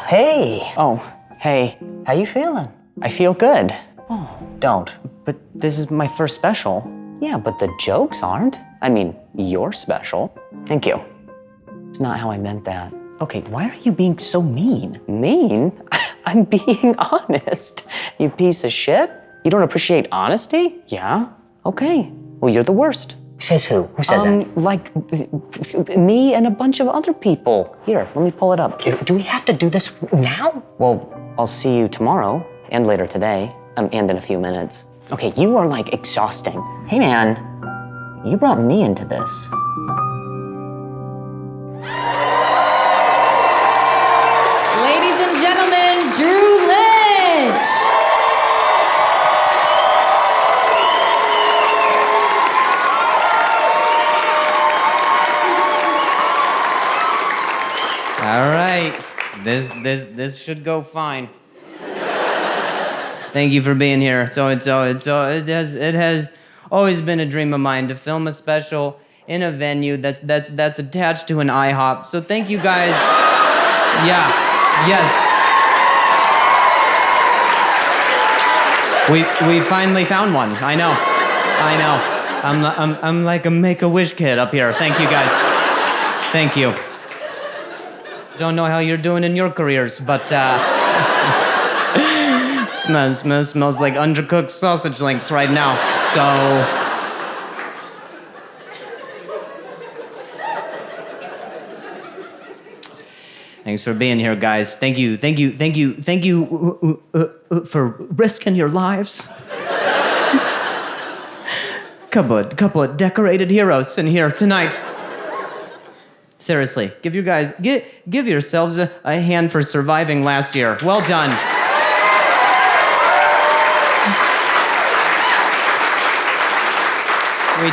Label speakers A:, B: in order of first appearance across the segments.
A: hey.
B: Oh, hey.
A: How you feeling?
B: I feel good.
A: Oh, don't.
B: But this is my first special.
A: Yeah, but the jokes aren't. I mean, you're special.
B: Thank you.
A: It's not how I meant that.
B: Okay, why are you being so mean?
A: Mean? I'm being honest. You piece of shit. You don't appreciate honesty?
B: Yeah?
A: Okay. Well, you're the worst.
B: Says who? Who says that?
A: Like me and a bunch of other people. Here, let me pull it up.
B: Do we have to do this now?
A: Well, I'll see you tomorrow and later today, and in a few minutes.
B: Okay, you are like exhausting.
A: Hey man, you brought me into this.
C: Ladies and gentlemen, Drew Lynch.
D: All right, this should go fine. Thank you for being here. It has always been a dream of mine to film a special in a venue that's attached to an IHOP. So thank you guys. Yeah, yes. We finally found one. I know. I'm like a Make-A-Wish kid up here. Thank you guys. Thank you. Don't know how you're doing in your careers, but smells like undercooked sausage links right now. So thanks for being here, guys. Thank you for risking your lives. Couple of decorated heroes in here tonight. Seriously, give yourselves a hand for surviving last year. Well done. We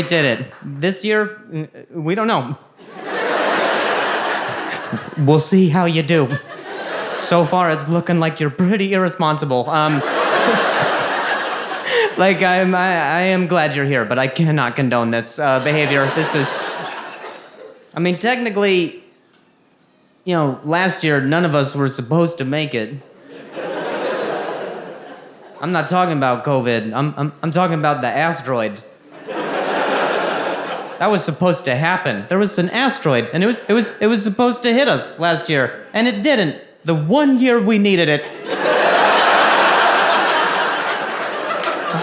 D: did it. This year, we don't know. We'll see how you do. So far, it's looking like you're pretty irresponsible. Like, I am glad you're here, but I cannot condone this behavior. This is... I mean, technically, last year, none of us were supposed to make it. I'm not talking about COVID. I'm talking about the asteroid. That was supposed to happen. There was an asteroid, and it was supposed to hit us last year, and it didn't. The one year we needed it.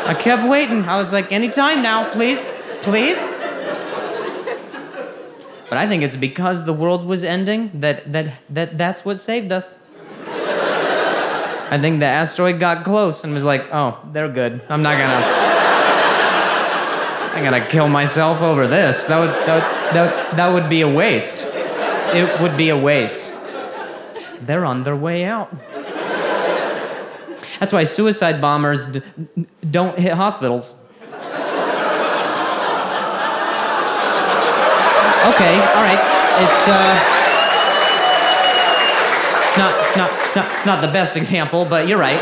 D: I kept waiting. I was like, anytime now, please. But I think it's because the world was ending that's what saved us. I think the asteroid got close and was like, oh, they're good. I'm gonna kill myself over this. That would be a waste. It would be a waste. They're on their way out. That's why suicide bombers don't hit hospitals. Okay, all right. It's not the best example, but you're right.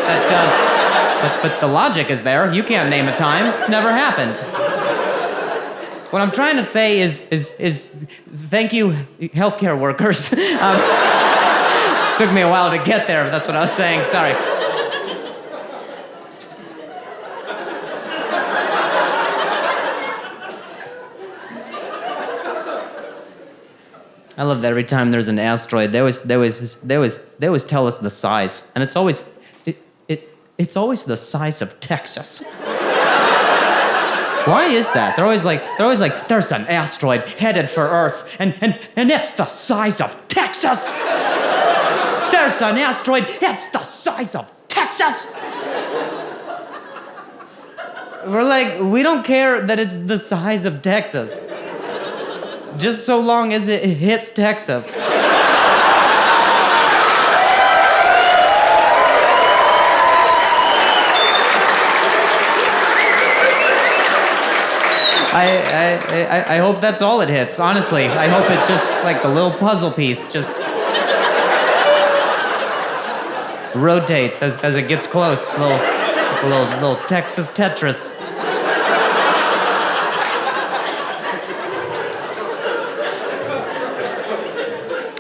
D: But the logic is there. You can't name a time. It's never happened. What I'm trying to say is thank you, healthcare workers. Took me a while to get there, but that's what I was saying. Sorry. I love that every time there's an asteroid, they always tell us the size, and it's always the size of Texas. Why is that? They're always like, there's an asteroid headed for Earth, and it's the size of Texas. There's an asteroid, it's the size of Texas. We're like, we don't care that it's the size of Texas. Just so long as it hits Texas. I hope that's all it hits, honestly. I hope it's just like the little puzzle piece just rotates as it gets close. Little Texas Tetris.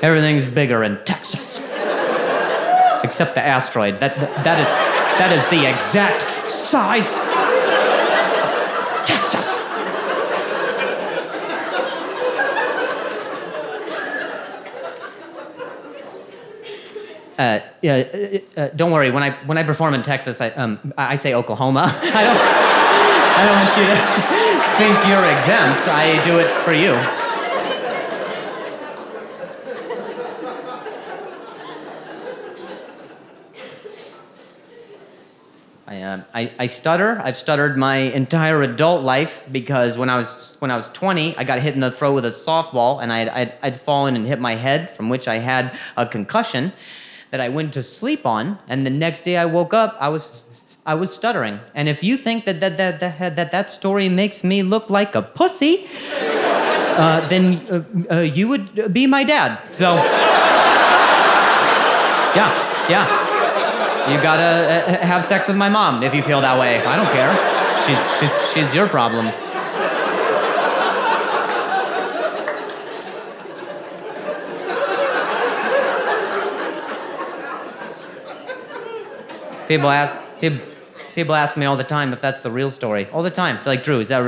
D: Everything's bigger in Texas. except the asteroid. That is the exact size. Texas. Don't worry. When I perform in Texas, I say Oklahoma. I don't want you to think you're exempt. I do it for you. I stutter. I've stuttered my entire adult life because when I was 20, I got hit in the throat with a softball, and I'd fallen and hit my head, from which I had a concussion that I went to sleep on, and the next day I woke up, I was stuttering. And if you think that story makes me look like a pussy, then you would be my dad. So, yeah. You gotta have sex with my mom if you feel that way. I don't care. She's your problem. People ask me all the time if that's the real story. All the time. They're like, Drew, is that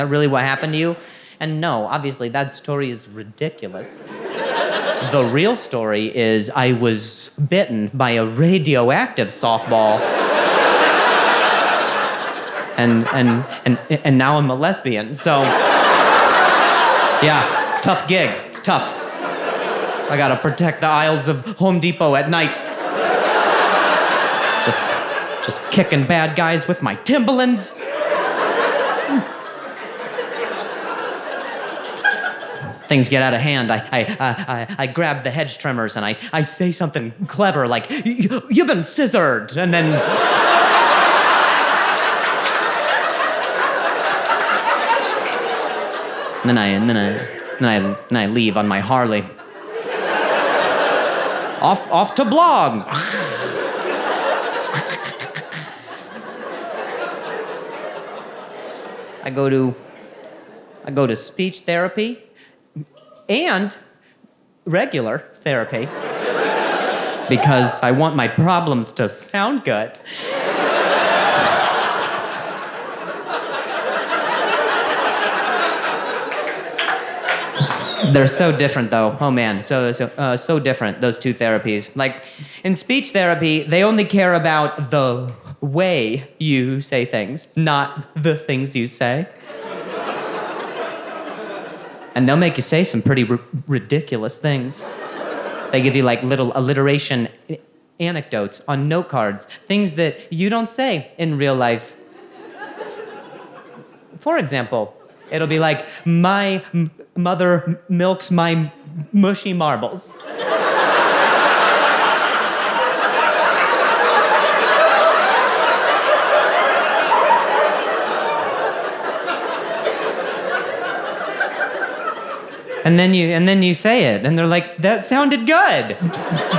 D: really what happened to you? And no, obviously that story is ridiculous. The real story is I was bitten by a radioactive softball. And now I'm a lesbian. So yeah, it's a tough gig. It's tough. I gotta protect the aisles of Home Depot at night. Just kicking bad guys with my Timberlands. Things get out of hand. I grab the hedge trimmers and I say something clever like, "You've been scissored," and then I leave on my Harley. Off to blog. I go to speech therapy and regular therapy because I want my problems to sound good. They're so different, though. Oh man, so different, those two therapies. Like, in speech therapy, they only care about the way you say things, not the things you say. And they'll make you say some pretty ridiculous things. They give you like little alliteration anecdotes on note cards, things that you don't say in real life. For example, it'll be like, "My mother milks my mushy marbles." And then you say it, and they're like, "That sounded good."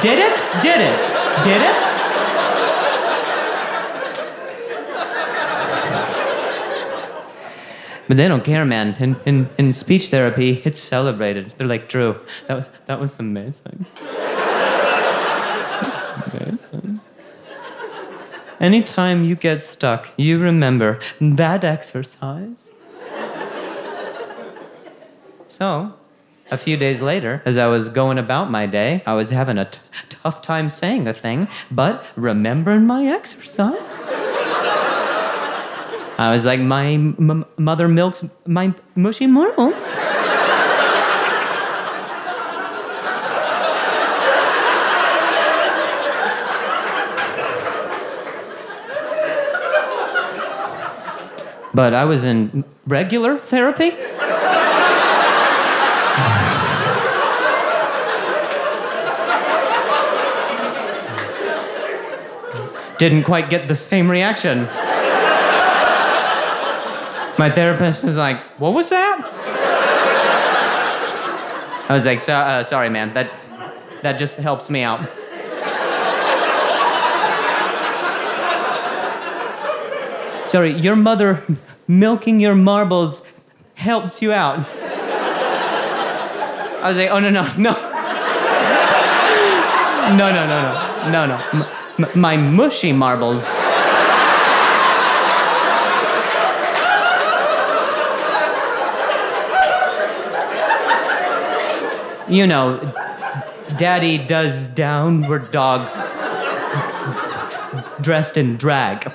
D: Did it? Did it? Did it? But they don't care, man. In speech therapy, it's celebrated. They're like, "Drew, that was amazing. That's amazing. Anytime you get stuck, you remember that exercise." So, a few days later, as I was going about my day, I was having a tough time saying a thing, but remembering my exercise. I was like, "My mother milks my mushy marbles." But I was in regular therapy. Didn't quite get the same reaction. My therapist was like, "What was that?" I was like, "Sorry, man. That just helps me out." "Sorry, your mother milking your marbles helps you out." I was like, "Oh, no. No. No. No. My mushy marbles. You know, Daddy does downward dog dressed in drag.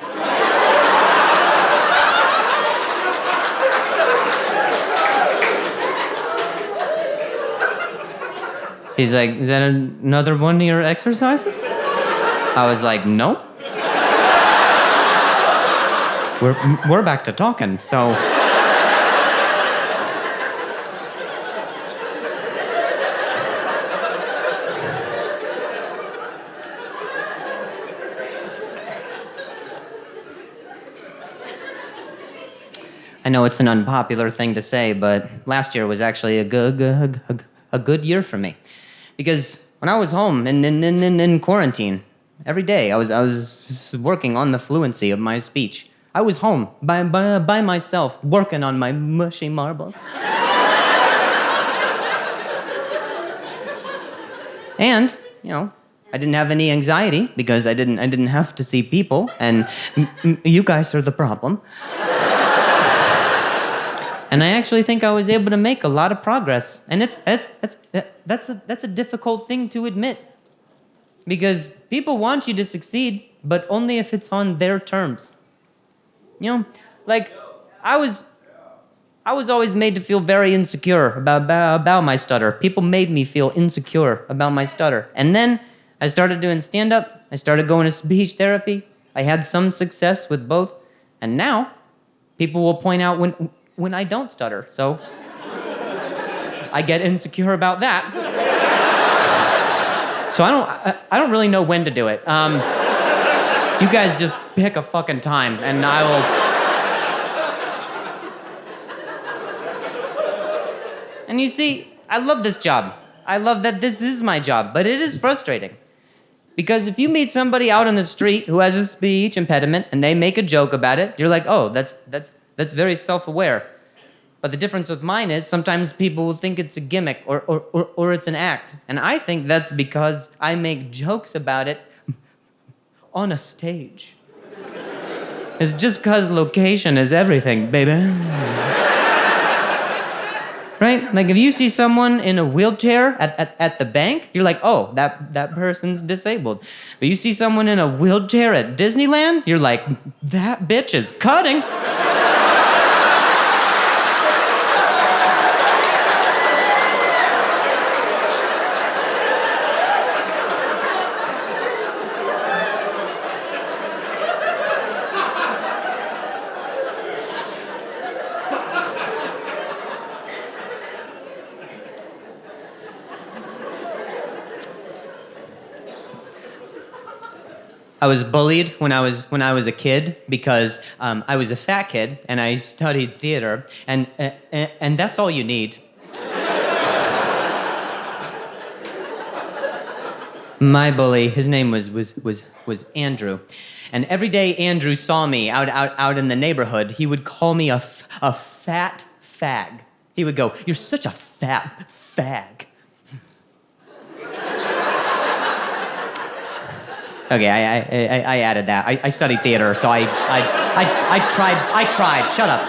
D: He's like, is that another one of your exercises? I was like, no. We're back to talking, so. I know it's an unpopular thing to say, but last year was actually a good year for me. Because when I was home in quarantine, every day I was working on the fluency of my speech. I was home by myself, working on my mushy marbles. And, you know, I didn't have any anxiety because I didn't have to see people, and you guys are the problem. And I actually think I was able to make a lot of progress. And that's a difficult thing to admit. Because people want you to succeed, but only if it's on their terms. You know, like, I was always made to feel very insecure about my stutter. People made me feel insecure about my stutter. And then I started doing stand-up. I started going to speech therapy. I had some success with both. And now, people will point out when I don't stutter, so I get insecure about that. So I don't really know when to do it. You guys just pick a fucking time, and I will. And you see, I love this job. I love that this is my job, but it is frustrating. Because if you meet somebody out on the street who has a speech impediment and they make a joke about it, you're like, oh, that's very self-aware. But the difference with mine is sometimes people will think it's a gimmick or it's an act. And I think that's because I make jokes about it on a stage. It's just because location is everything, baby. Right? Like if you see someone in a wheelchair at the bank, you're like, oh, that person's disabled. But you see someone in a wheelchair at Disneyland, you're like, that bitch is cutting. I was bullied when I was a kid because I was a fat kid and I studied theater and that's all you need. My bully, his name was Andrew, and every day Andrew saw me out in the neighborhood, he would call me a fat fag. He would go, "You're such a fat fag." Okay, I added that. I studied theater, so I tried. Shut up.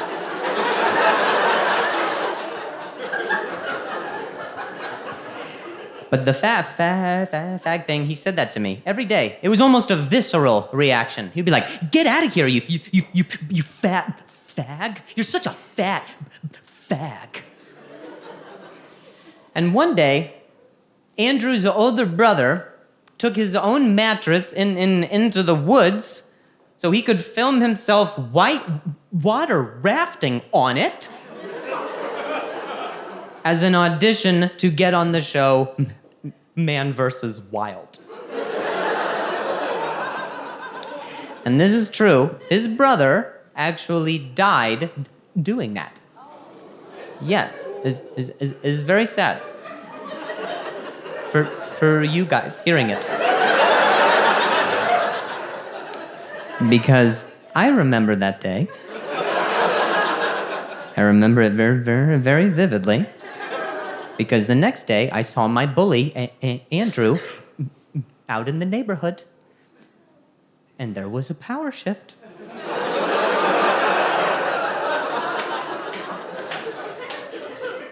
D: But the fag thing, he said that to me every day. It was almost a visceral reaction. He'd be like, "Get out of here, you fat fag. You're such a fat fag." And one day, Andrew's older brother took his own mattress into the woods so he could film himself water rafting on it as an audition to get on the show Man vs. Wild. And this is true. His brother actually died doing that. Yes, is very sad. For you guys hearing it. Because I remember that day. I remember it very, very, very vividly. Because the next day I saw my bully, Andrew, out in the neighborhood. And there was a power shift.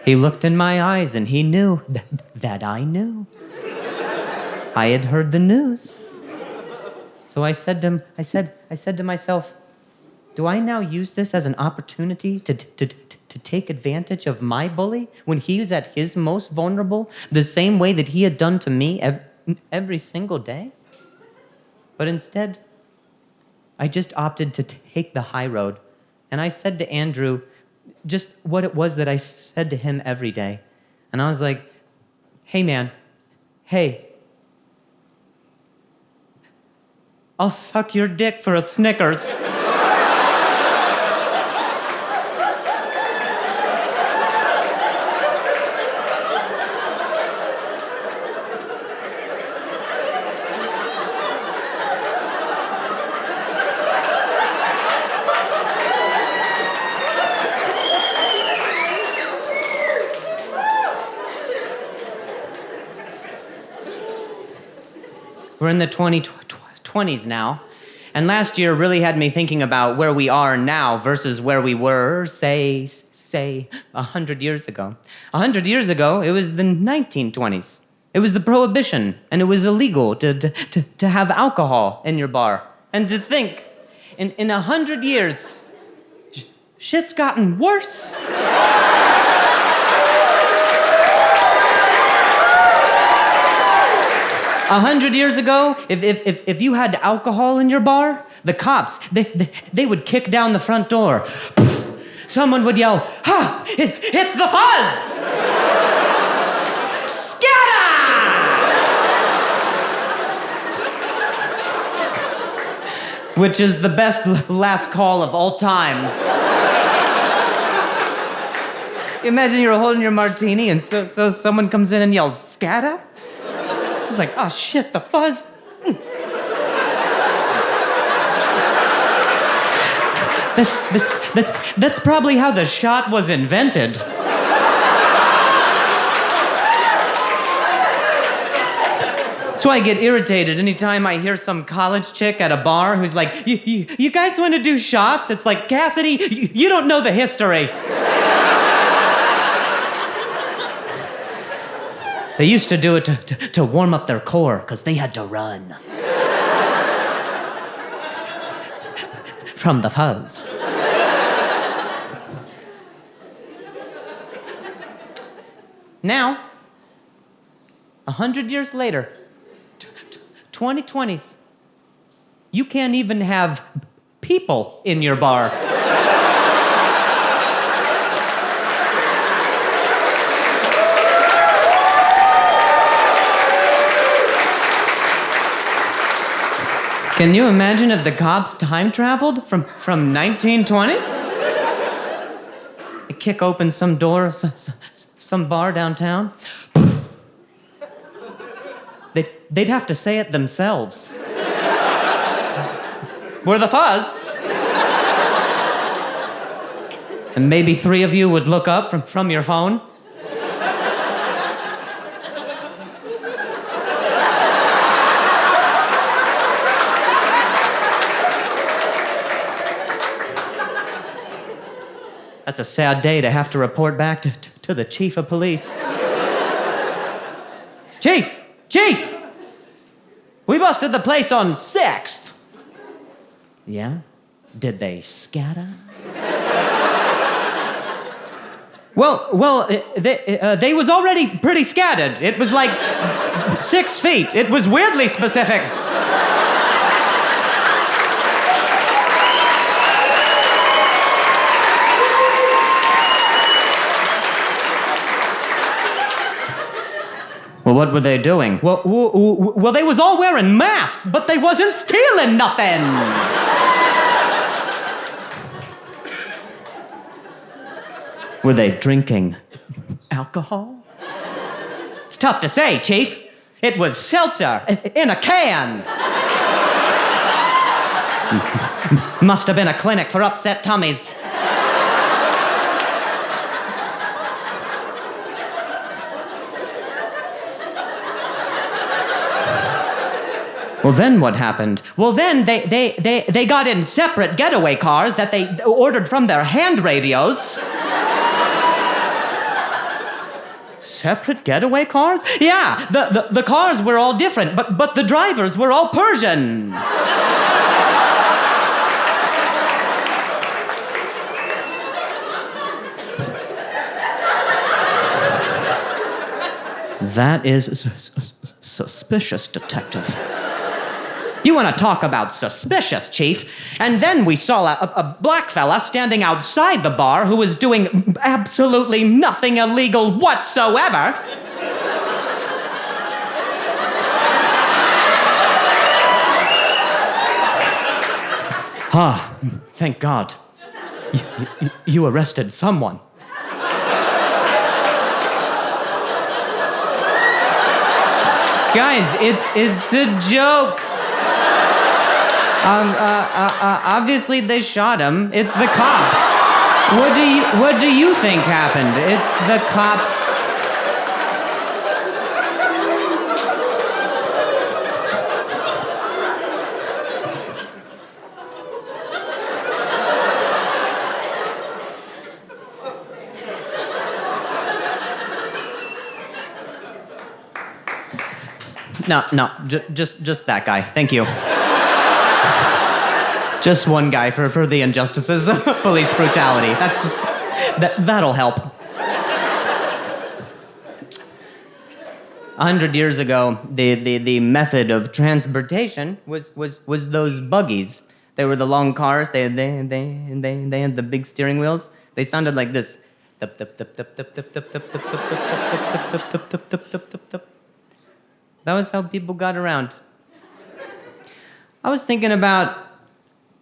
D: He looked in my eyes and he knew that I knew. I had heard the news. So I said to him, I said to myself, do I now use this as an opportunity to take advantage of my bully when he was at his most vulnerable, the same way that he had done to me every single day? But instead, I just opted to take the high road. And I said to Andrew just what it was that I said to him every day. And I was like, hey man, hey, I'll suck your dick for a Snickers. We're in the 2020s now, and last year really had me thinking about where we are now versus where we were, say 100 years ago. 100 years ago, it was the 1920s. It was the Prohibition, and it was illegal to have alcohol in your bar. And to think, in 100 years, shit's gotten worse. 100 years ago, if you had alcohol in your bar, the cops, they would kick down the front door. Someone would yell, "Ha! It's the fuzz! Scatter!" Which is the best last call of all time. Imagine you're holding your martini and so someone comes in and yells, "Scatter?" It's like, oh shit, the fuzz. That's probably how the shot was invented. That's why I get irritated anytime I hear some college chick at a bar who's like, you guys want to do shots? It's like, Cassidy, you don't know the history. They used to do it to warm up their core, because they had to run from the fuzz. Now, 100 years later, 2020s, you can't even have people in your bar. Can you imagine if the cops time traveled from 1920s? They kick open some door, some bar downtown. They'd have to say it themselves. We're the fuzz. And maybe 3 of you would look up from your phone. That's a sad day to have to report back to the chief of police. Chief! We busted the place on 6th. Yeah? Did they scatter? Well, they was already pretty scattered. It was like 6 feet. It was weirdly specific. Well, what were they doing? Well, they was all wearing masks, but they wasn't stealing nothing. Were they drinking alcohol? It's tough to say, Chief. It was seltzer in a can. Must have been a clinic for upset tummies. Well, then what happened? Well, then they got in separate getaway cars that they ordered from their hand radios. Separate getaway cars? Yeah, the cars were all different, but the drivers were all Persian. That is suspicious, detective. You want to talk about suspicious, Chief? And then we saw a black fella standing outside the bar who was doing absolutely nothing illegal whatsoever. Thank God. You arrested someone. Guys, it's a joke. Obviously they shot him. It's the cops. What do you think happened? It's the cops. No, just that guy. Thank you. Just one guy for the injustices of police brutality. That'll help. 100 years ago, the method of transportation was those buggies. They were the long cars. They had the big steering wheels. They sounded like this. That was how people got around. I was thinking about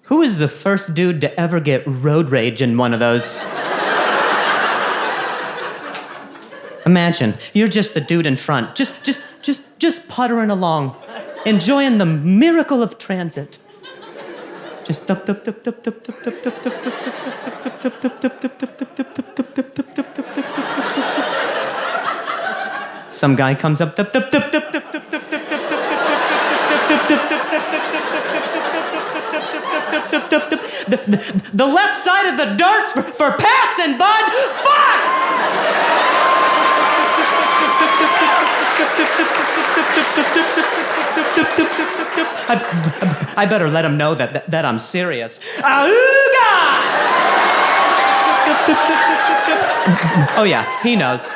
D: who was the first dude to ever get road rage in one of those? Imagine, you're just the dude in front, just puttering along, enjoying the miracle of transit. Just some guy comes up. The left side of the darts for passing, bud. Fuck! I better let him know that I'm serious. Auga! Oh yeah, he knows.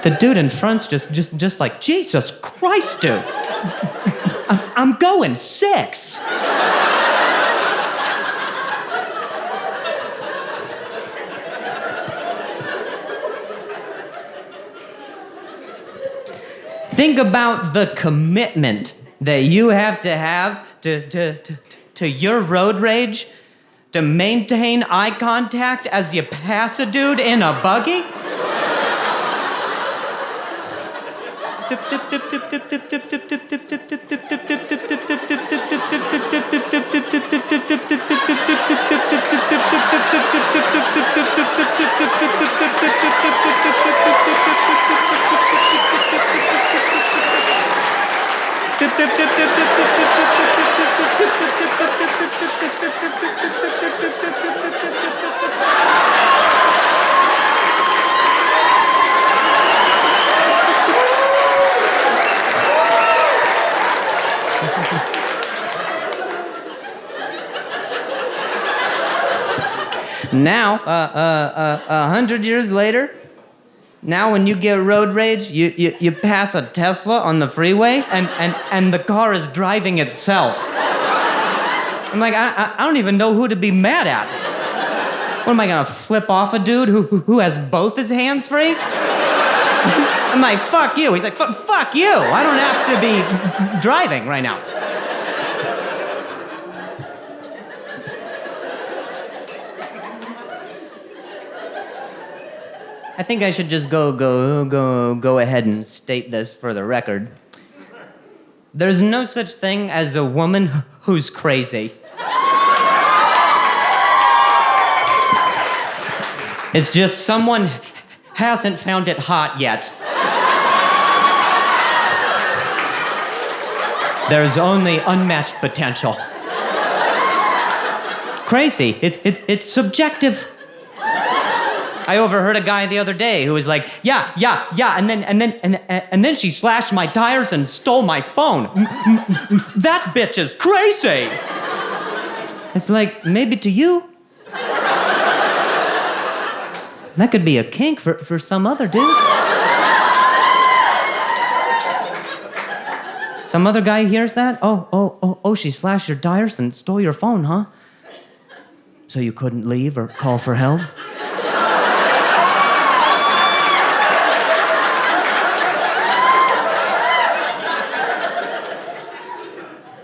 D: The dude in front's just like, Jesus Christ, dude. I'm going 6. Think about the commitment that you have to your road rage, to maintain eye contact as you pass a dude in a buggy. Now, 100 years later, now when you get road rage, you pass a Tesla on the freeway and the car is driving itself. I'm like, I don't even know who to be mad at. What am I gonna flip off a dude who has both his hands free? I'm like, fuck you. He's like, fuck you. I don't have to be driving right now. I think I should just go ahead and state this for the record. There's no such thing as a woman who's crazy. It's just someone hasn't found it hot yet. There's only unmatched potential. Crazy. It's subjective. I overheard a guy the other day who was like, yeah, and then she slashed my tires and stole my phone. That bitch is crazy. It's like, maybe to you. That could be a kink for some other dude. Some other guy hears that. Oh, she slashed your tires and stole your phone, huh? So you couldn't leave or call for help?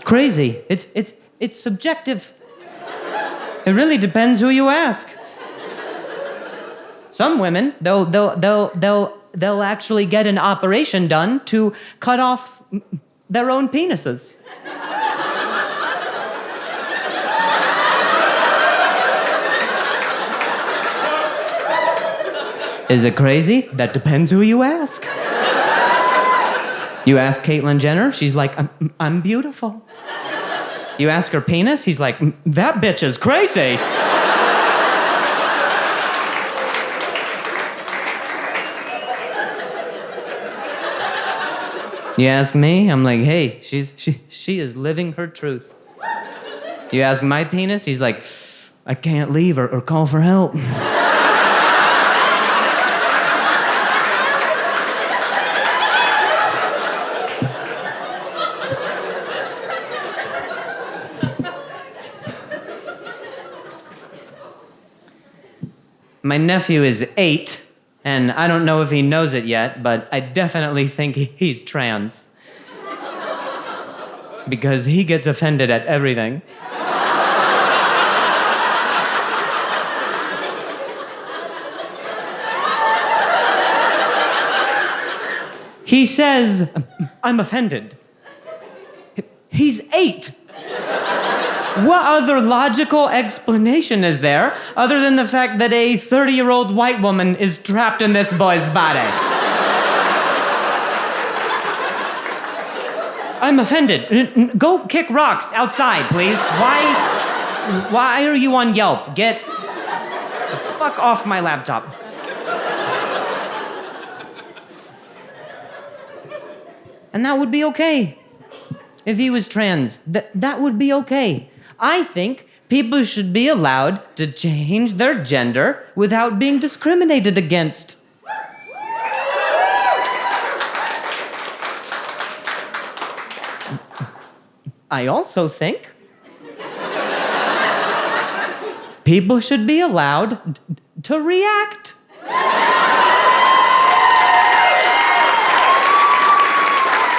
D: Crazy. It's subjective. It really depends who you ask. Some women, they'll actually get an operation done to cut off their own penises. Is it crazy? That depends who you ask. You ask Caitlyn Jenner, she's like, I'm beautiful. You ask her penis, he's like, that bitch is crazy. You ask me, I'm like, hey, she is living her truth. You ask my penis, he's like, I can't leave or call for help. My nephew is 8, and I don't know if he knows it yet, but I definitely think he's trans. Because he gets offended at everything. He says, I'm offended. He's 8. What other logical explanation is there other than the fact that a 30-year-old white woman is trapped in this boy's body? I'm offended. Go kick rocks outside, please. Why are you on Yelp? Get the fuck off my laptop. And that would be okay. If he was trans, that would be okay. I think people should be allowed to change their gender without being discriminated against. I also think people should be allowed to react.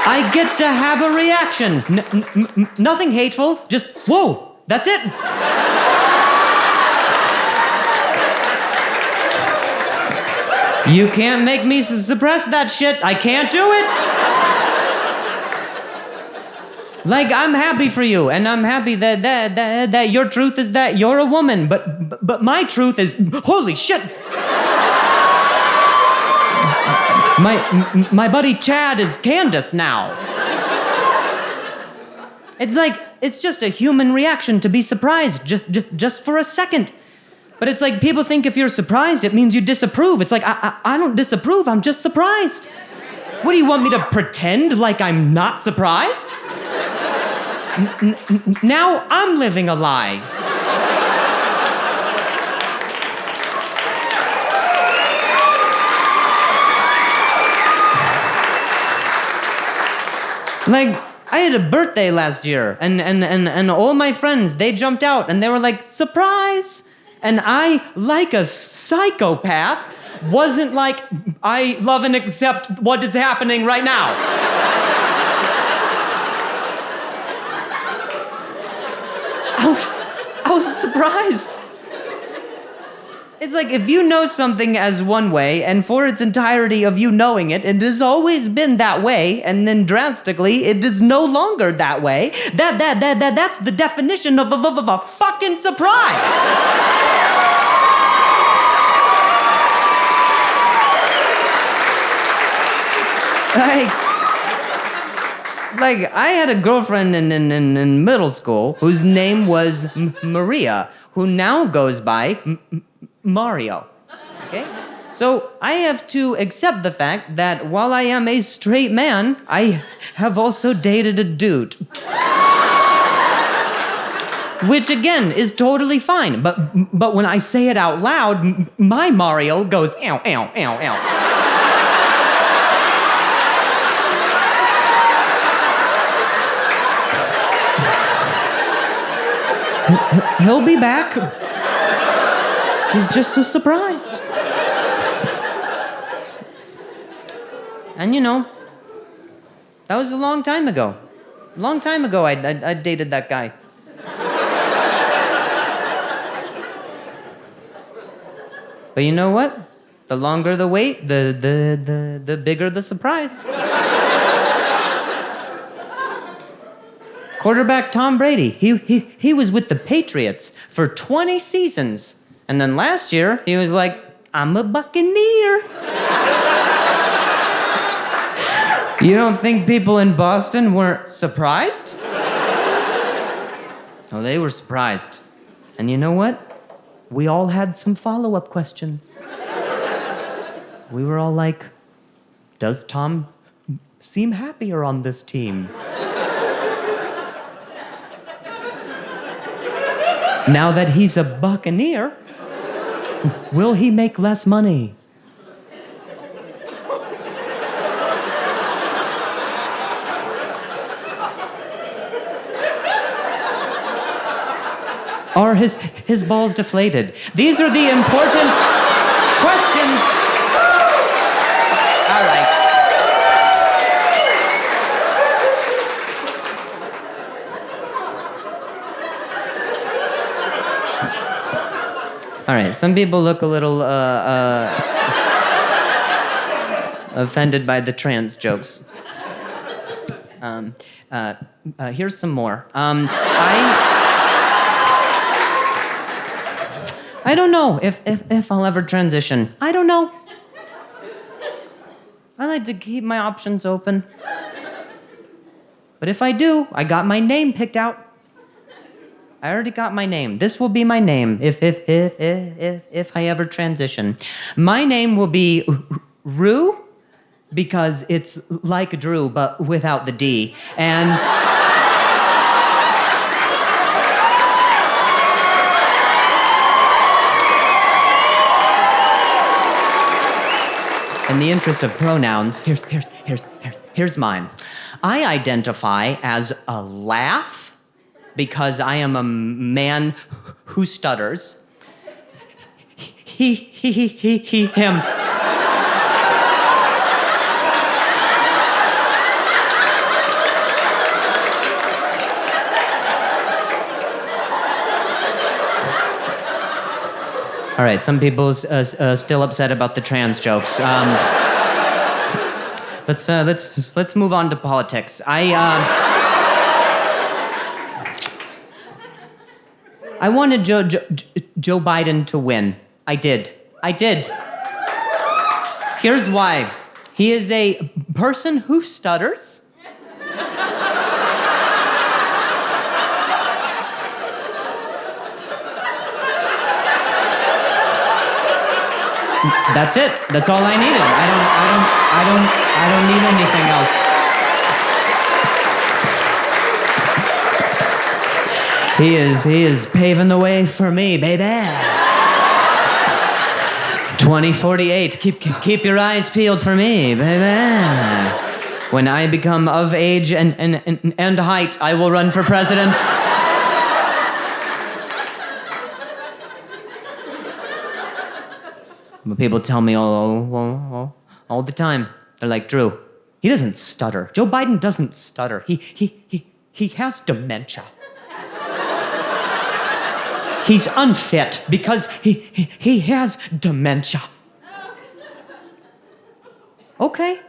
D: I get to have a reaction. Nothing hateful, just, whoa, that's it. You can't make me suppress that shit. I can't do it. Like, I'm happy for you, and I'm happy that your truth is that you're a woman, but my truth is, holy shit. My buddy Chad is Candace now. It's like, it's just a human reaction to be surprised, just for a second. But it's like, people think if you're surprised, it means you disapprove. It's like, I don't disapprove, I'm just surprised. What do you want me to pretend like I'm not surprised? Now I'm living a lie. Like, I had a birthday last year, and all my friends, they jumped out, and they were like, surprise! And I, like a psychopath, wasn't like, I love and accept what is happening right now. I was surprised. It's like, if you know something as one way, and for its entirety of you knowing it, it has always been that way, and then drastically, it is no longer that way, that's the definition of a fucking surprise. Like, I had a girlfriend in middle school whose name was Maria, who now goes by Mario. Okay? So I have to accept the fact that while I am a straight man, I have also dated a dude. Which again is totally fine, but when I say it out loud, my Mario goes ow, ow, ow, ow. He'll be back. He's just as surprised. And you know, that was a long time ago. Long time ago I dated that guy. But you know what? The longer the wait, the bigger the surprise. Quarterback Tom Brady, he was with the Patriots for 20 seasons. And then last year, he was like, I'm a Buccaneer. You don't think people in Boston weren't surprised? Oh, they were surprised. And you know what? We all had some follow-up questions. We were all like, does Tom seem happier on this team? Now that he's a Buccaneer, will he make less money? Are his balls deflated? These are the important questions. All right. All right, some people look a little offended by the trans jokes. Here's some more. I don't know if I'll ever transition. I don't know. I like to keep my options open. But if I do, I got my name picked out. I already got my name. This will be my name if I ever transition. My name will be Rue because it's like Drew but without the D. And in the interest of pronouns, here's mine. I identify as a laugh because I am a man who stutters. He, him. All right, some people still upset about the trans jokes. Let's move on to politics. I wanted Joe Biden to win. I did. Here's why. He is a person who stutters. That's it. That's all I needed. I don't need anything else. He is paving the way for me, baby. 2048. Keep your eyes peeled for me, baby. When I become of age and height, I will run for president. But people tell me all the time. They're like, Drew, he doesn't stutter. Joe Biden doesn't stutter. He has dementia. He's unfit because he has dementia. Okay.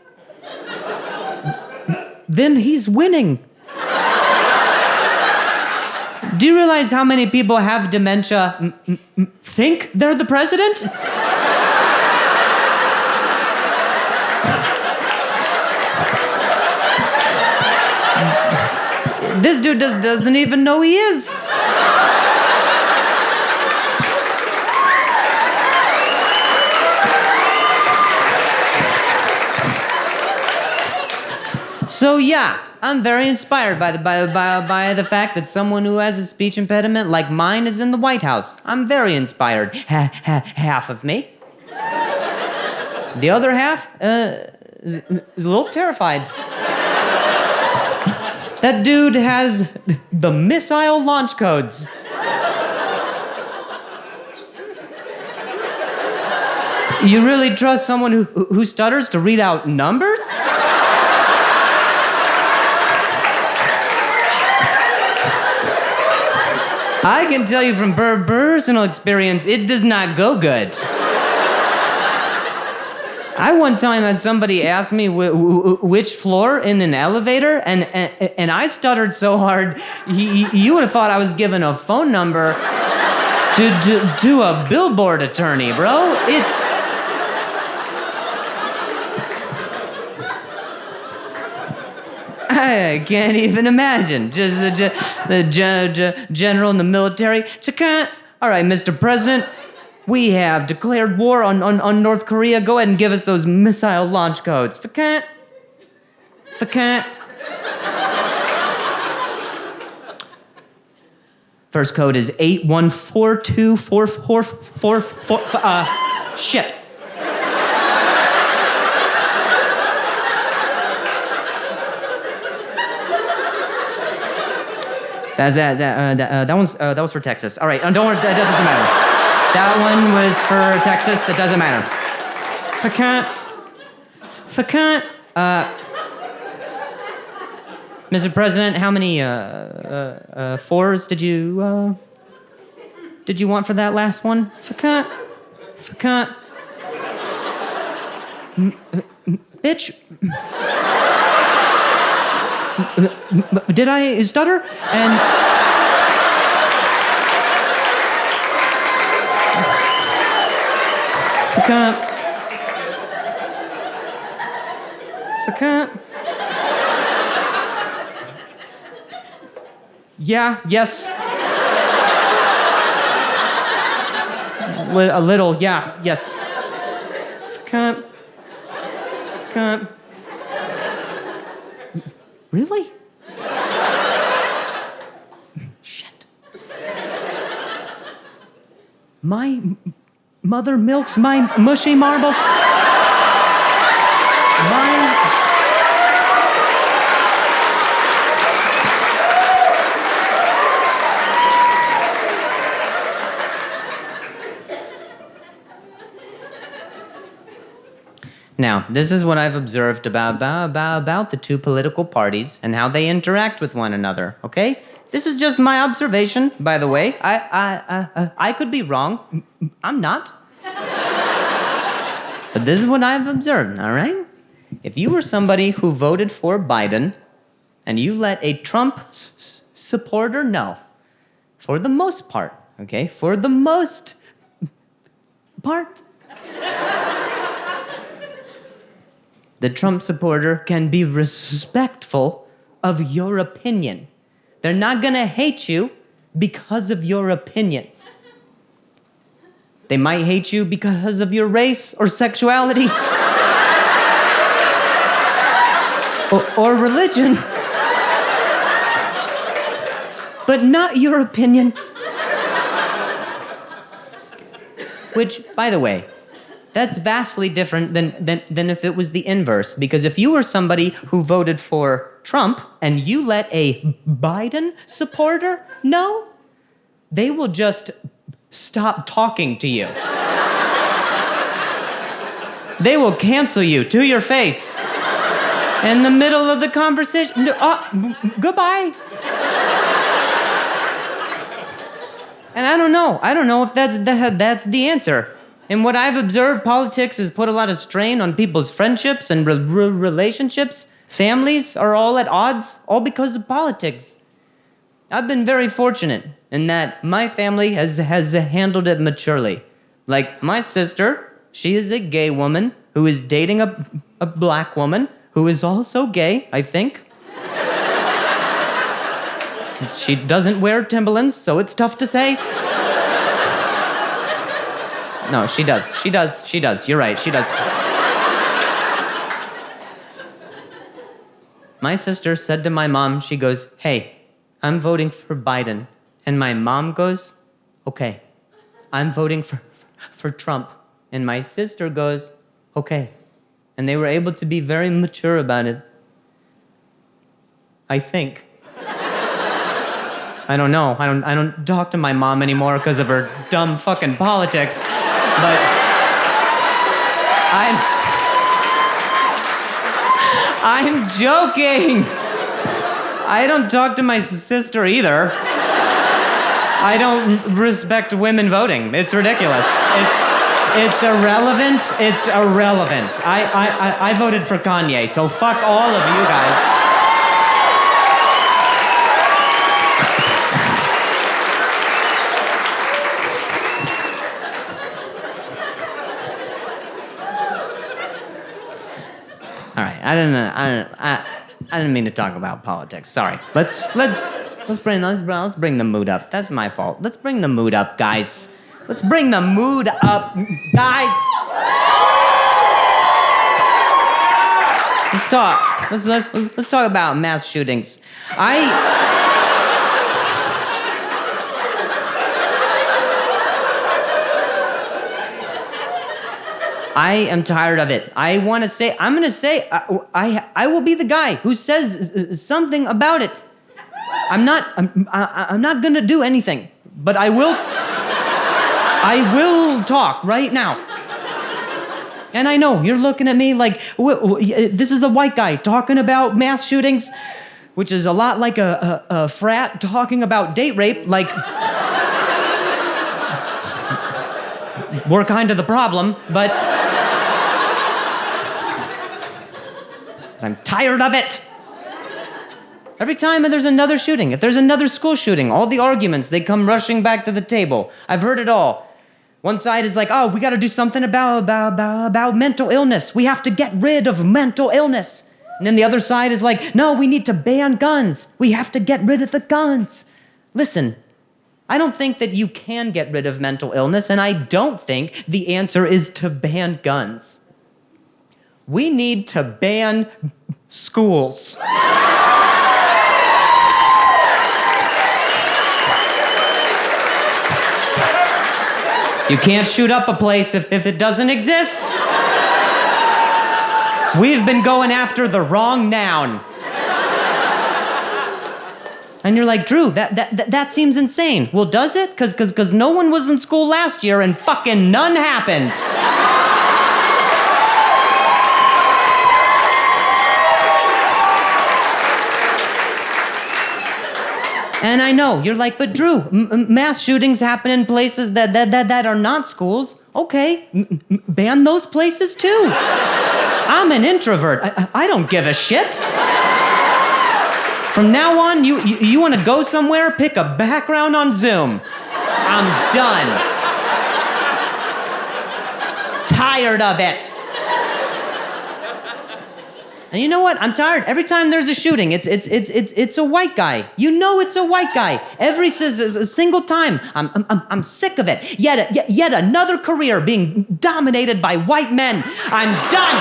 D: Then he's winning. Do you realize how many people have dementia think they're the president? This dude doesn't even know he is. So yeah, I'm very inspired by the fact that someone who has a speech impediment like mine is in the White House. I'm very inspired. Half of me. The other half is a little terrified. That dude has the missile launch codes. You really trust someone who stutters to read out numbers? I can tell you from personal experience, it does not go good. I one time had somebody ask me which floor in an elevator, and I stuttered so hard, you would have thought I was giving a phone number to a billboard attorney, bro. I can't even imagine. Just the general in the military. All right, Mr. President, we have declared war on North Korea. Go ahead and give us those missile launch codes. First code is 81424444. Shit. That was for Texas. All right, don't worry, that doesn't matter. That one was for Texas. It doesn't matter. Mr. President, how many fours did you want for that last one? Bitch. Did I stutter? And yeah, yes. A little, yeah, yes. Really? Shit. My mother milks my mushy marbles. Now, this is what I've observed about the two political parties and how they interact with one another, okay? This is just my observation, by the way. I could be wrong. I'm not. But this is what I've observed, all right? If you were somebody who voted for Biden and you let a Trump supporter know, for the most part, okay? For the most part, the Trump supporter can be respectful of your opinion. They're not gonna hate you because of your opinion. They might hate you because of your race or sexuality or religion, but not your opinion. Which, by the way, that's vastly different than if it was the inverse. Because if you were somebody who voted for Trump and you let a Biden supporter know, they will just stop talking to you. They will cancel you to your face in the middle of the conversation. Goodbye. And I don't know if that's the answer. And what I've observed, politics has put a lot of strain on people's friendships and relationships. Families are all at odds, all because of politics. I've been very fortunate in that my family has handled it maturely. Like my sister, she is a gay woman who is dating a black woman who is also gay, I think. She doesn't wear Timberlands, so it's tough to say. No, she does. She does. She does. You're right. She does. My sister said to my mom, she goes, "Hey, I'm voting for Biden." And my mom goes, "Okay, I'm voting for Trump." And my sister goes, "Okay." And they were able to be very mature about it. I think. I don't know. I don't talk to my mom anymore because of her dumb fucking politics. But I'm joking. I don't talk to my sister either. I don't respect women voting. It's ridiculous. It's irrelevant. It's irrelevant. I voted for Kanye, so fuck all of you guys. All right, I didn't mean to talk about politics. Sorry. Let's bring the mood up. That's my fault. Let's bring the mood up, guys. Let's bring the mood up, guys. Let's talk. Let's talk about mass shootings. I am tired of it. I'm gonna say, I will be the guy who says something about it. I'm not gonna do anything, but I will talk right now. And I know you're looking at me like, this is a white guy talking about mass shootings, which is a lot like a frat talking about date rape, like, we're kind of the problem, but I'm tired of it. Every time there's another shooting, if there's another school shooting, all the arguments, they come rushing back to the table. I've heard it all. One side is like, oh, we gotta do something about mental illness. We have to get rid of mental illness. And then the other side is like, no, we need to ban guns. We have to get rid of the guns. Listen, I don't think that you can get rid of mental illness, and I don't think the answer is to ban guns. We need to ban schools. You can't shoot up a place if it doesn't exist. We've been going after the wrong noun. And you're like, Drew, that seems insane. Well, does it? Because no one was in school last year and fucking none happened. And I know, you're like, but Drew, mass shootings happen in places that are not schools. Okay, ban those places too. I'm an introvert. I don't give a shit. From now on, you want to go somewhere, pick a background on Zoom. I'm done. Tired of it. And you know what? I'm tired. Every time there's a shooting, it's a white guy. You know it's a white guy. Every single time. I'm sick of it. Yet another career being dominated by white men. I'm done.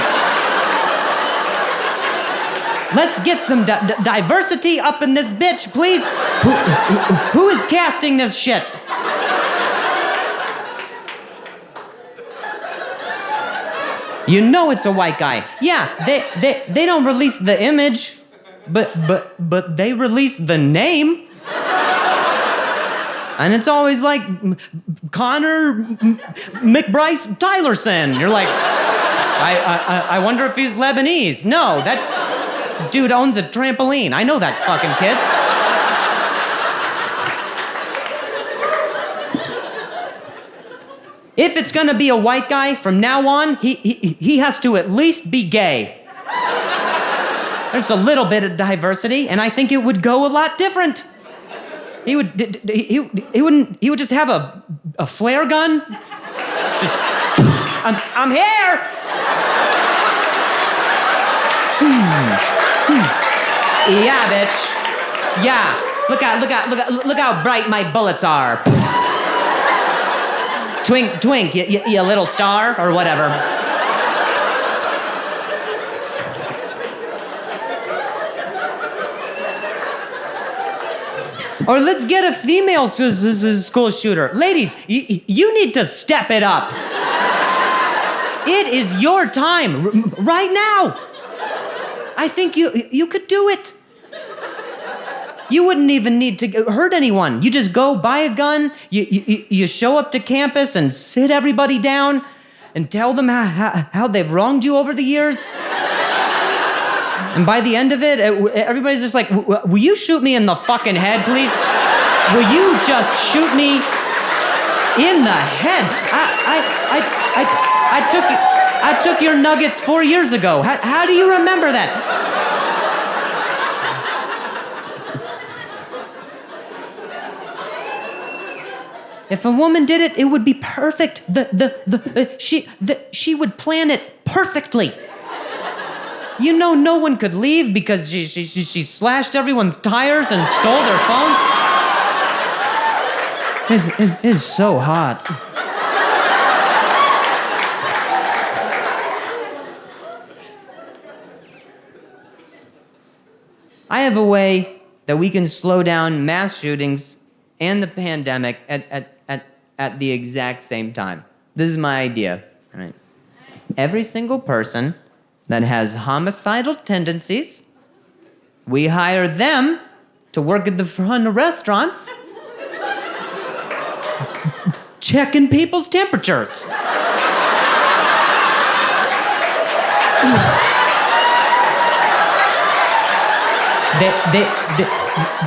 D: Let's get some diversity up in this bitch, please. Who is casting this shit? You know it's a white guy. Yeah, they don't release the image, but they release the name. And it's always like Connor McBryce Tylerson. You're like, I wonder if he's Lebanese. No, that dude owns a trampoline. I know that fucking kid. If it's gonna be a white guy, from now on, he has to at least be gay. There's a little bit of diversity, and I think it would go a lot different. He would just have a flare gun. Just, I'm here. Yeah, bitch. Look how bright my bullets are. Twink, you little star, or whatever. Or let's get a female school shooter. Ladies, you need to step it up. It is your time, right now. I think you could do it. You wouldn't even need to hurt anyone. You just go buy a gun, you show up to campus and sit everybody down and tell them how they've wronged you over the years. And by the end of it, everybody's just like, will you shoot me in the fucking head, please? Will you just shoot me in the head? I took your nuggets 4 years ago. How do you remember that? If a woman did it, it would be perfect. She would plan it perfectly. You know, no one could leave because she slashed everyone's tires and stole their phones. It's so hot. I have a way that we can slow down mass shootings and the pandemic at the exact same time. This is my idea. All right. Every single person that has homicidal tendencies, we hire them to work at the front of restaurants, checking people's temperatures.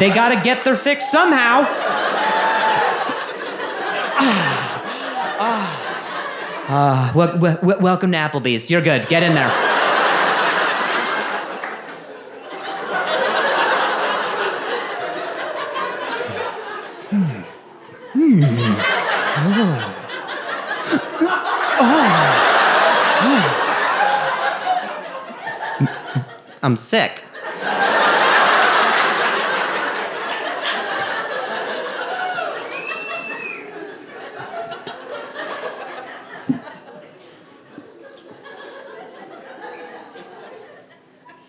D: They gotta get their fix somehow. Welcome to Applebee's. You're good. Get in there. I'm sick.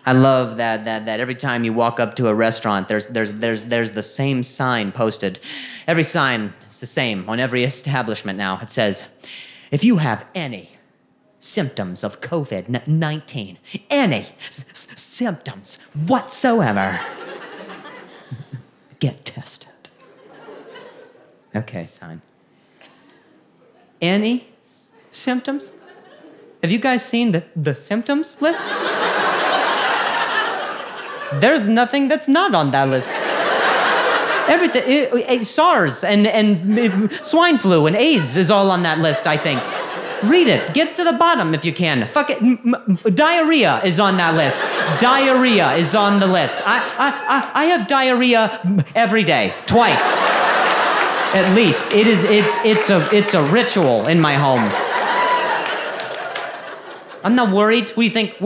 D: I love that every time you walk up to a restaurant, there's the same sign posted. Every sign is the same on every establishment now. It says, if you have any symptoms of COVID-19, any symptoms whatsoever, get tested. Okay, sign. Any symptoms? Have you guys seen the symptoms list? There's nothing that's not on that list. Everything, SARS and swine flu and AIDS is all on that list, I think. Read it. Get to the bottom if you can. Fuck it. Diarrhea is on that list. Diarrhea is on the list. I have diarrhea every day, twice, at least. It's a ritual in my home. I'm not worried. What do you think?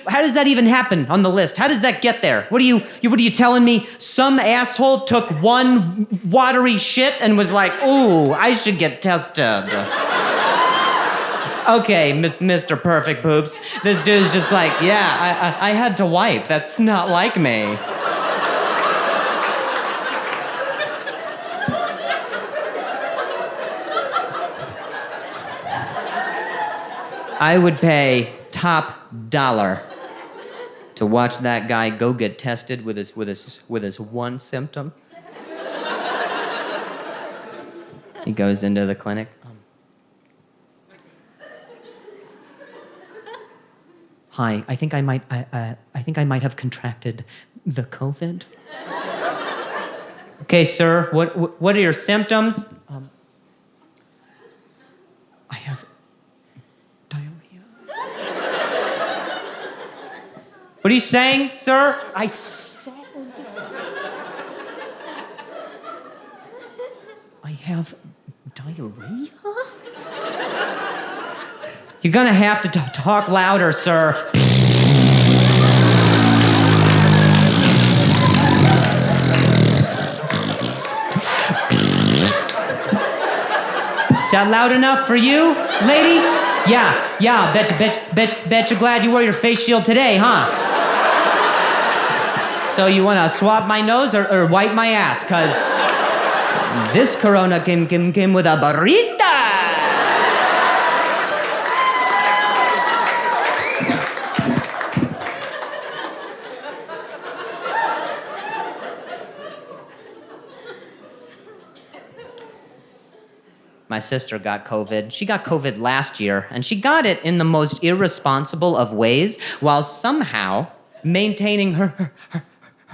D: How does that even happen on the list? How does that get there? What are you telling me? Some asshole took one watery shit and was like, ooh, I should get tested. Okay, Mr. Perfect Poops. This dude's just like, yeah, I had to wipe. That's not like me. I would pay top dollar to watch that guy go get tested with his one symptom. He goes into the clinic. Hi, I think I might have contracted the COVID. Okay, sir, what are your symptoms? I have diarrhea. What are you saying, sir? I said I have diarrhea? You're gonna have to talk louder, sir. Is that loud enough for you, lady? Yeah, bet you're glad you wore your face shield today, huh? So you wanna swab my nose or wipe my ass? Cause this corona came with a burrito. My sister got COVID. She got COVID last year, and she got it in the most irresponsible of ways while somehow maintaining her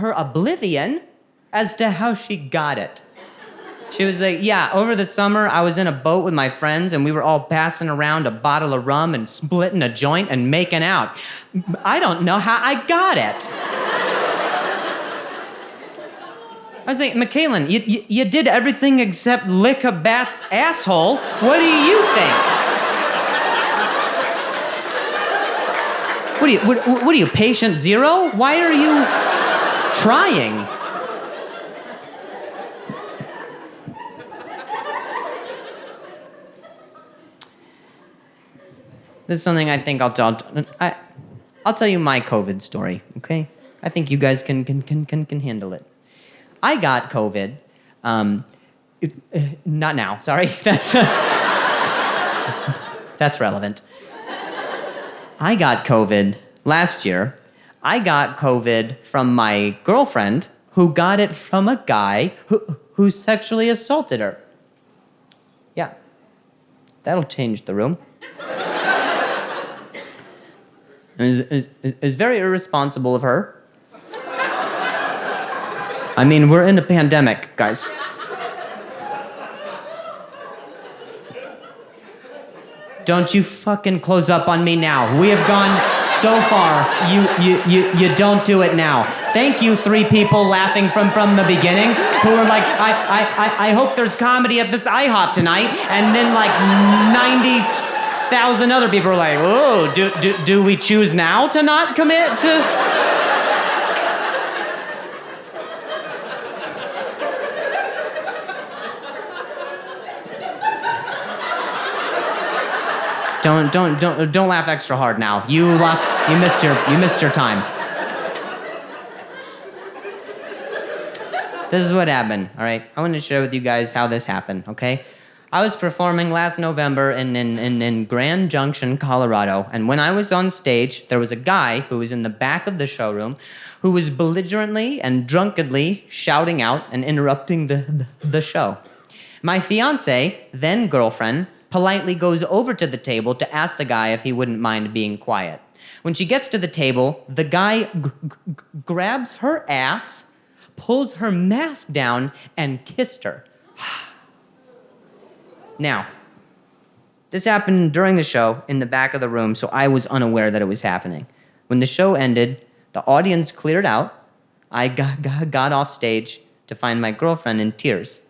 D: oblivion as to how she got it. She was like, yeah, over the summer, I was in a boat with my friends, and we were all passing around a bottle of rum and splitting a joint and making out. I don't know how I got it. I was like, McKaylin, you did everything except lick a bat's asshole. What do you think? What are you, patient zero? Why are you trying? This is something I think I'll tell you my COVID story, okay? I think you guys can handle it. I got COVID, not now, sorry, that's relevant. I got COVID last year. I got COVID from my girlfriend who got it from a guy who sexually assaulted her. Yeah, that'll change the room. It was very irresponsible of her. I mean, we're in a pandemic, guys. Don't you fucking close up on me now. We have gone so far. You don't do it now. Thank you, 3 people laughing from the beginning who were like, I hope there's comedy at this IHOP tonight. And then like 90,000 other people were like, oh, do we choose now to not commit to... Don't laugh extra hard now. You missed your time. This is what happened, all right? I want to share with you guys how this happened, okay? I was performing last November in Grand Junction, Colorado, and when I was on stage, there was a guy who was in the back of the showroom who was belligerently and drunkenly shouting out and interrupting the show. My fiancé, then girlfriend, politely goes over to the table to ask the guy if he wouldn't mind being quiet. When she gets to the table, the guy grabs her ass, pulls her mask down, and kissed her. Now, this happened during the show in the back of the room, so I was unaware that it was happening. When the show ended, the audience cleared out. I got off stage to find my girlfriend in tears.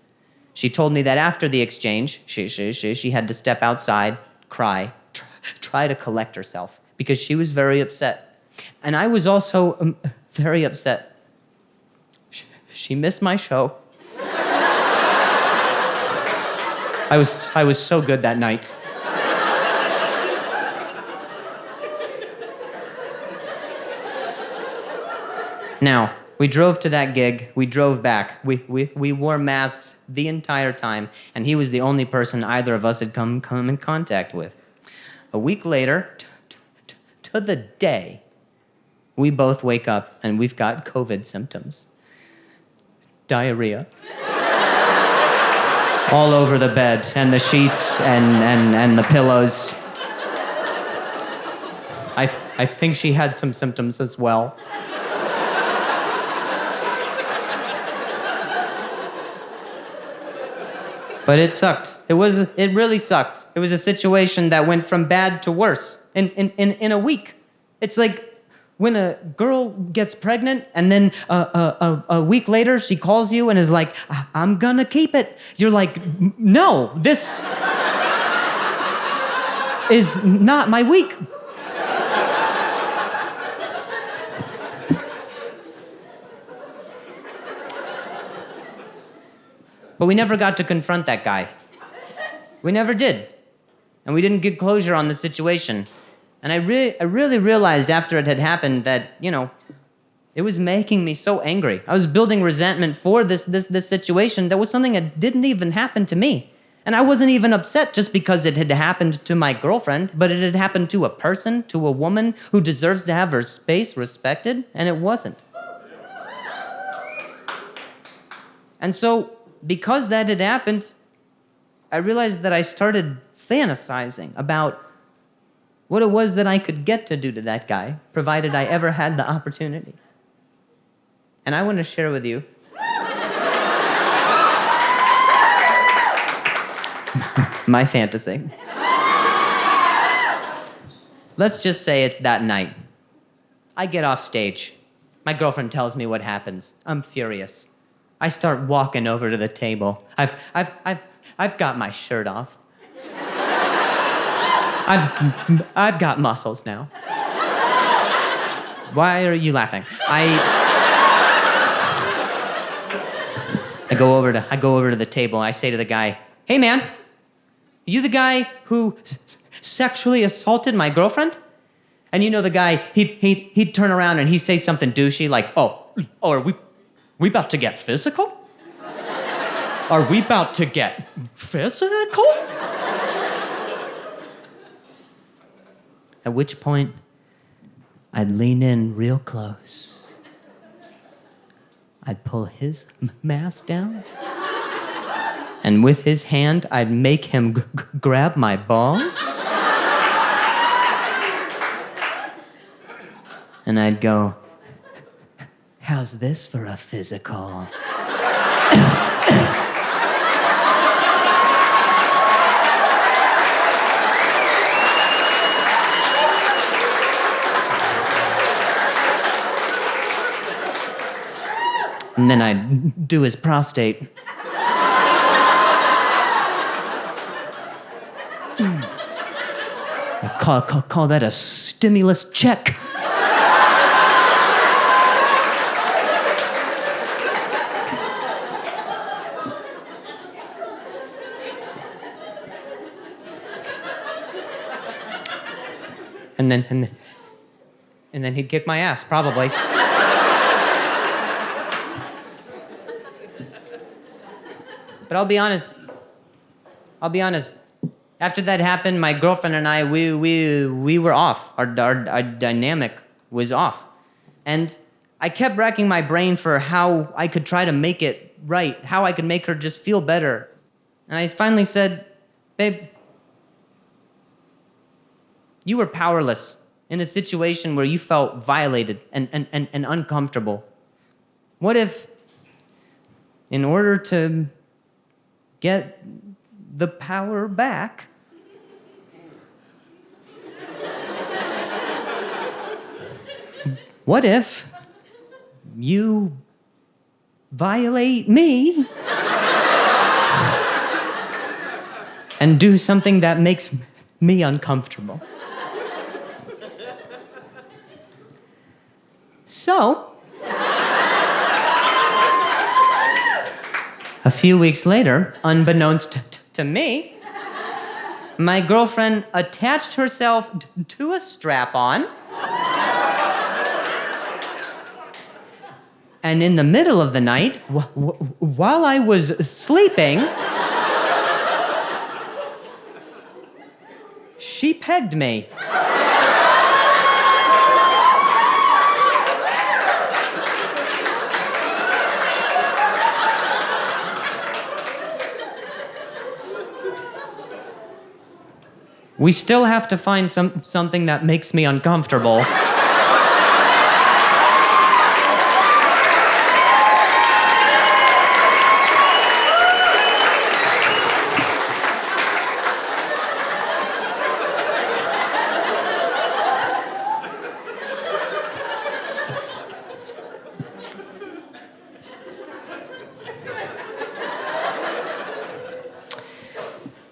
D: She told me that after the exchange, she had to step outside, cry, try to collect herself, because she was very upset. And I was also very upset. She missed my show. I was so good that night. Now, we drove to that gig, we drove back, we wore masks the entire time, and he was the only person either of us had come in contact with. A week later, to the day, we both wake up and we've got COVID symptoms. Diarrhea. All over the bed, and the sheets, and the pillows. I think she had some symptoms as well. But it sucked. It really sucked. It was a situation that went from bad to worse in a week. It's like when a girl gets pregnant and then a week later she calls you and is like, I'm gonna keep it. You're like, no, this is not my week. But we never got to confront that guy. We never did. And we didn't get closure on the situation. And I really realized after it had happened that, it was making me so angry. I was building resentment for this situation that was something that didn't even happen to me. And I wasn't even upset just because it had happened to my girlfriend, but it had happened to a person, to a woman who deserves to have her space respected, and it wasn't. And so, because that had happened, I realized that I started fantasizing about what it was that I could get to do to that guy, provided I ever had the opportunity. And I want to share with you my fantasy. Let's just say it's that night. I get off stage. My girlfriend tells me what happens. I'm furious. I start walking over to the table. I've got my shirt off. I've got muscles now. Why are you laughing? I go over to the table. I say to the guy, "Hey man, you the guy who sexually assaulted my girlfriend?" And the guy, he'd turn around and he'd say something douchey like, "Oh, are we about to get physical? Are we about to get physical?" At which point, I'd lean in real close. I'd pull his mask down. And with his hand, I'd make him grab my balls. And I'd go, "How's this for a physical?" And then I'd do his prostate. I call that a stimulus check. And then he'd kick my ass, probably. But I'll be honest. After that happened, my girlfriend and I, we were off. Our dynamic was off. And I kept racking my brain for how I could try to make it right, how I could make her just feel better. And I finally said, "Babe, you were powerless in a situation where you felt violated and uncomfortable. What if, in order to get the power back, what if you violate me and do something that makes me uncomfortable?" So, a few weeks later, unbeknownst to me, my girlfriend attached herself to a strap-on. And in the middle of the night, while I was sleeping, she pegged me. We still have to find something that makes me uncomfortable.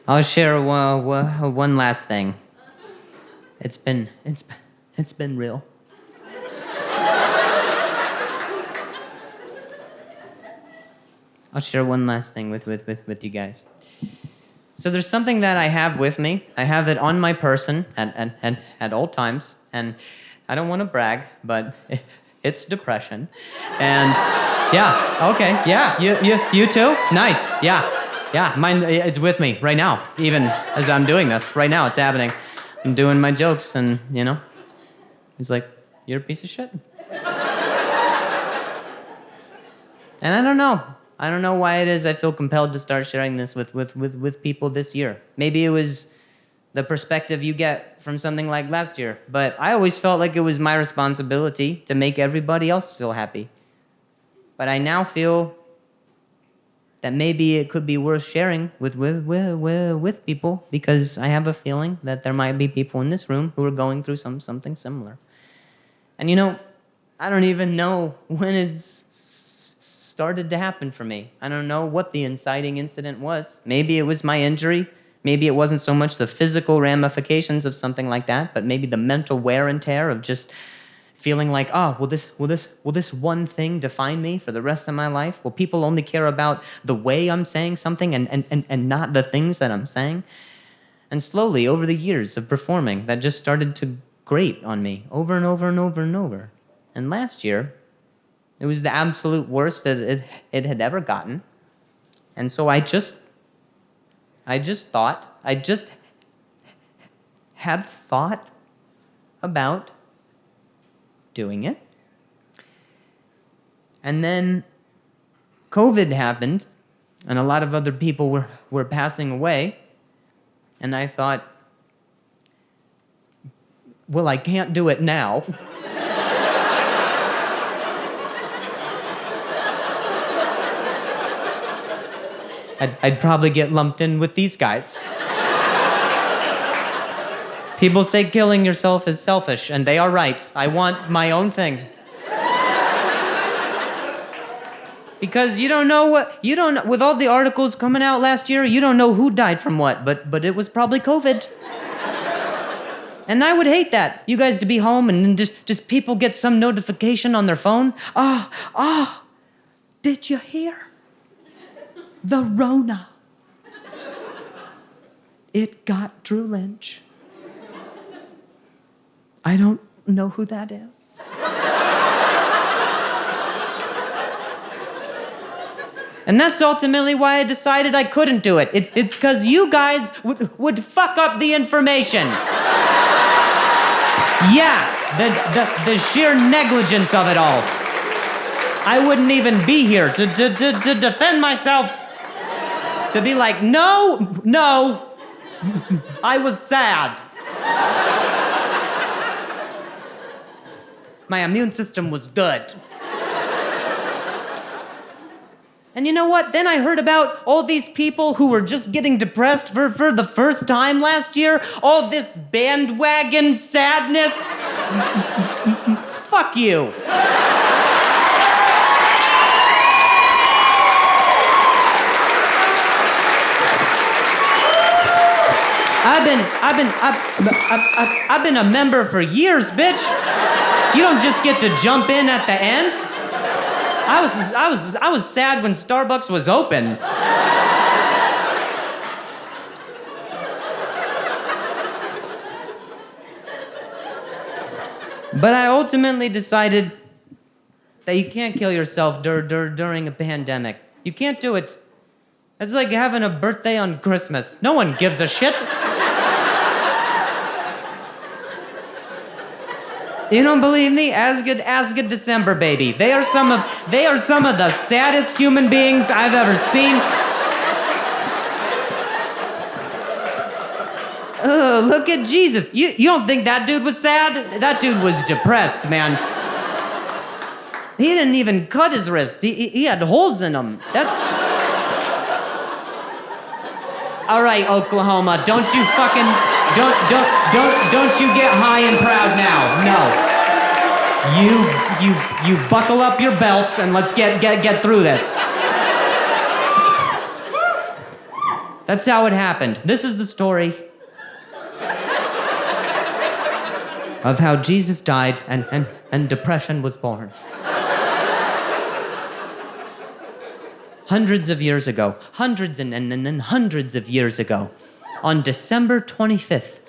D: I'll share one last thing. It's been real. I'll share one last thing with you guys. So there's something that I have with me. I have it on my person at all times. And I don't want to brag, but it's depression. And yeah, okay, yeah, you too? Nice, yeah, mine, it's with me right now, even as I'm doing this. Right now, it's happening. I'm doing my jokes and, he's like, you're a piece of shit. And I don't know. I don't know why it is I feel compelled to start sharing this with people this year. Maybe it was the perspective you get from something like last year, but I always felt like it was my responsibility to make everybody else feel happy. But I now feel that maybe it could be worth sharing with people, because I have a feeling that there might be people in this room who are going through something similar. And I don't even know when it's started to happen for me. I don't know what the inciting incident was. Maybe it was my injury. Maybe it wasn't so much the physical ramifications of something like that, but maybe the mental wear and tear of just feeling like, will this one thing define me for the rest of my life? Will people only care about the way I'm saying something and not the things that I'm saying? And slowly, over the years of performing, that just started to grate on me over and over and over and over. And last year, it was the absolute worst that it had ever gotten. And so I just had thought about doing it. And then COVID happened, and a lot of other people were passing away. And I thought, well, I can't do it now. I'd probably get lumped in with these guys. People say killing yourself is selfish, and they are right. I want my own thing. Because you don't know, with all the articles coming out last year, you don't know who died from what, but it was probably COVID. And I would hate that. You guys to be home and then just people get some notification on their phone. Did you hear? The Rona. It got Drew Lynch. I don't know who that is. And that's ultimately why I decided I couldn't do it. It's because you guys would fuck up the information. Yeah, the sheer negligence of it all. I wouldn't even be here to defend myself. To be like, no, I was sad. My immune system was good. And you know what? Then I heard about all these people who were just getting depressed for the first time last year. All this bandwagon sadness. Fuck you. I've been a member for years, bitch. You don't just get to jump in at the end. I was sad when Starbucks was open. But I ultimately decided that you can't kill yourself during a pandemic. You can't do it. It's like having a birthday on Christmas. No one gives a shit. You don't believe me? Ask a December baby. They are some of the saddest human beings I've ever seen. Look at Jesus. You don't think that dude was sad? That dude was depressed, man. He didn't even cut his wrists. He had holes in them. That's... All right, Oklahoma, don't you get high and proud now. No. You buckle up your belts and let's get through this. That's how it happened. This is the story of how Jesus died and depression was born. hundreds of years ago, hundreds and hundreds of years ago, on December 25th,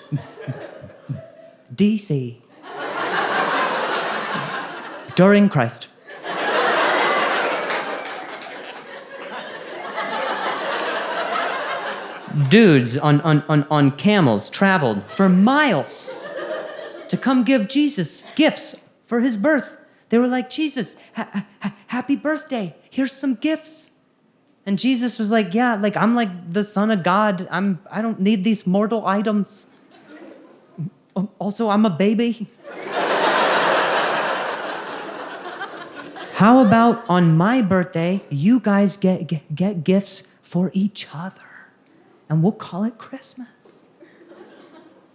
D: DC, during Christ. Dudes on camels traveled for miles to come give Jesus gifts for his birth. They were like, Jesus, happy birthday. Here's some gifts. And Jesus was like, yeah, like I'm like the son of God. I don't need these mortal items. Also, I'm a baby. How about on my birthday, you guys get gifts for each other? And we'll call it Christmas.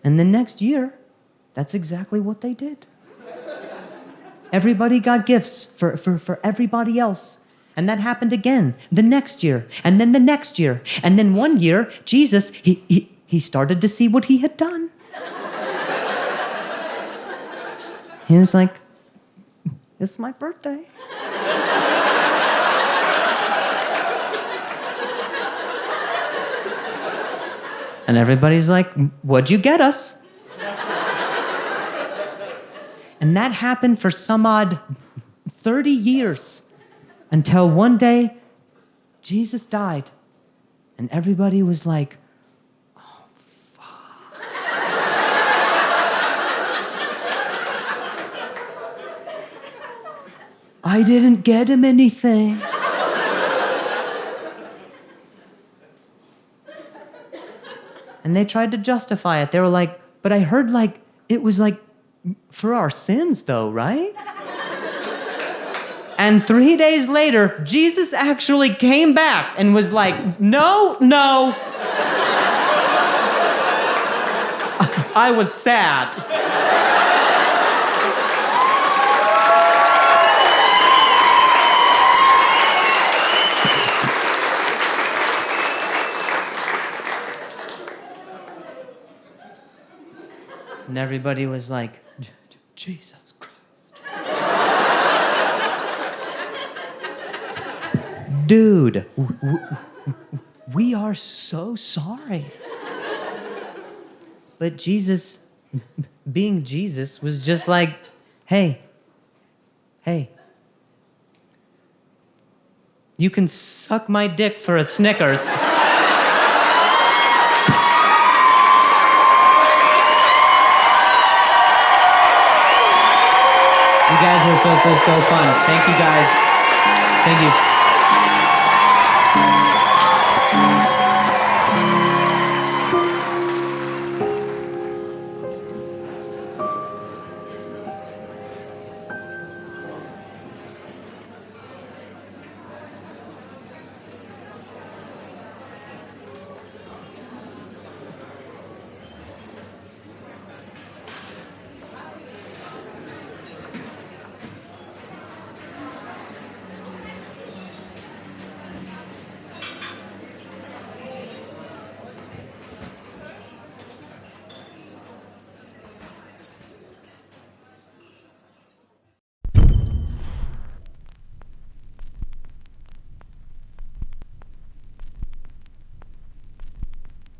D: And the next year, that's exactly what they did. Everybody got gifts for everybody else. And that happened again the next year, and then the next year. And then one year, Jesus, he started to see what he had done. He was like, it's my birthday. And everybody's like, what'd you get us? And that happened for some odd 30 years until one day Jesus died. And everybody was like, oh, fuck. I didn't get him anything. And they tried to justify it. They were like, but I heard like, it was like for our sins though, right? And 3 days later, Jesus actually came back and was like, no. I was sad. And everybody was like, Jesus Christ. Dude, we are so sorry. But Jesus, being Jesus, was just like, hey, you can suck my dick for a Snickers. You guys were so fun. Thank you guys. Thank you.